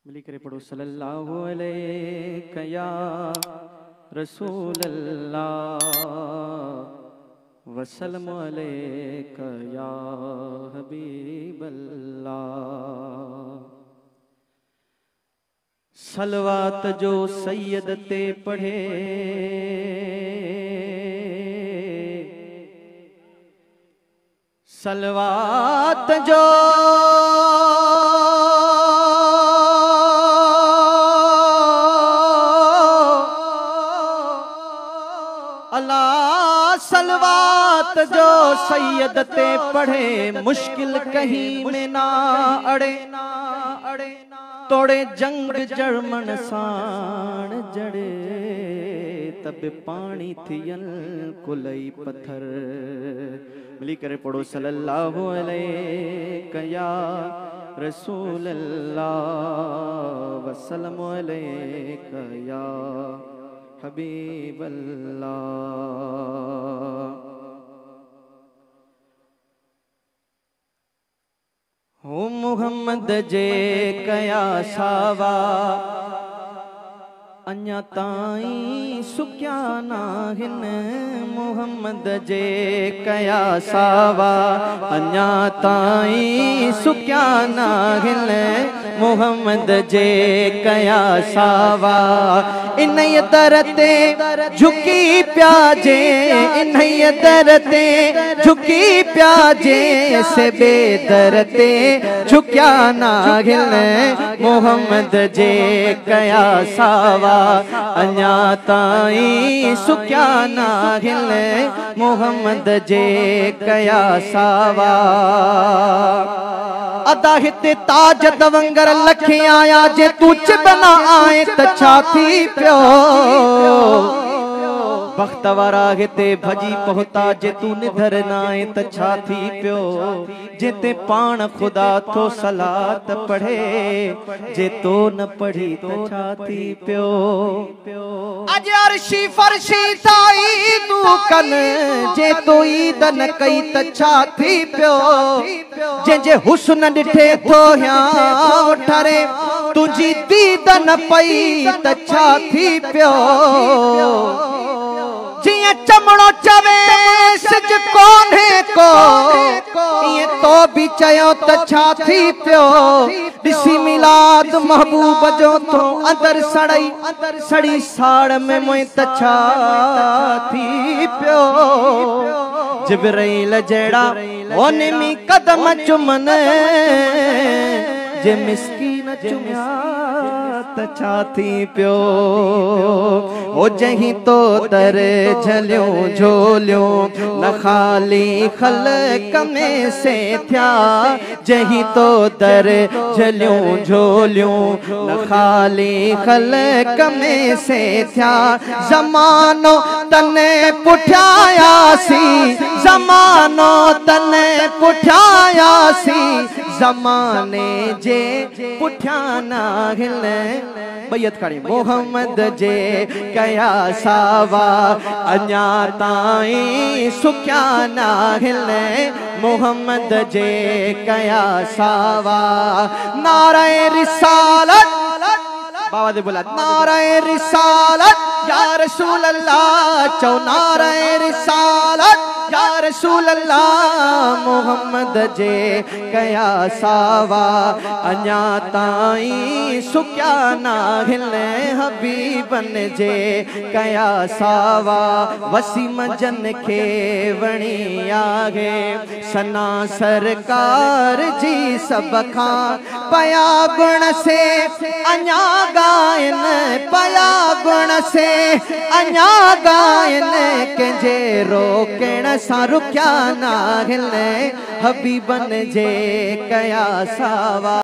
मिली करे पढ़ो सल्लल्लाहु अलैहि या रसूल अल्लाह वसल्लम अलैका या हबीब अल्लाह। सलवात जो सैयद ते पढ़े सलवात जो अल्लाह सलवात जो सैयद ते पढ़े मुश्किल कहीं में ना अड़े तोड़े जंग जर्मन साण जड़े तब पानी थियन कुलई पत्थर। मिली करे पढ़ो सल्लल्लाहु अलैहि या रसूल अल्लाह वसल्लम अलैका या हबीब अल्लाह। हो मुहम्मद जे कया सावा अञा ताईं सुक्या नाहिन। मुहम्मद जे कया सावा अञा ताईं सुक्या नाहिन। मुहम्मद जे कया सावा इन्हीं दर ते झुकी प्याजे इन्हीं दर ते झुकी प्याजे से बेदर ते झुक्या नाहिन। मुहम्मद जे कया सावा अञा ताईं सुक्या नाहिन। मुहम्मद जे कया सावा अदा हिते ताज दवंगर लखे आया जे तू चिबना आए त छा थी पियो। बख्त वारा हिते भजी पहुता जे तू निधर नाए त छा थी पियो। जेते पाण खुदा थो सलात पढ़े जे तो न पढ़ी त छा थी पियो। अज अर्शी फर्शी ताई तू कन जे तो ईद न कई त छा थी पियो। जे हुस्न डिठे थो या ठरे तुझी दीद न पई त छा थी पियो। जिया चमड़ो चवे सिज कोन्हे को ये तो भी चयो त छा थी पियो। दिसी मिलाद महबूब जो तो अंदर सड़ई सड़ी साड़ में मोए त छा थी पियो। जिब्राइल जेड़ा ओने मी कदम चुमन जे मिस्कीन चुम्या त छा थी पियो। ओ जहीं तो दर झलियो झोलियो न खाली खलक में से थया। जहीं तो दर झलियो झोलियो न खाली खलक में से थया। ज़मानो तने पुठियासी ज़मानो तने पुठियासी ज़माने जे पुठिया ना हिले। बैयत खड़ी मुहम्मद जे कया सावा अञा ताईं सुक्या ना हिले। मुहम्मद जे कया सावा नारे रिसालत बाबा दे बोला नारे रिसालत या रसूल अल्लाह चौ नारे रिसालत या रसूल अल्लाह। मुहम्मद जे कया सावा अञा ताईं सुक्या ना हिले। हबीबन जे कया सावा वसीम जन खे वणी आहे। सना सरकार जी सब खां पया गुण से अञा गायन पया गुण से अञा गायन कंहिंजे रोकण सां रुकिया ना हिले। हबीबन जे कया सावा।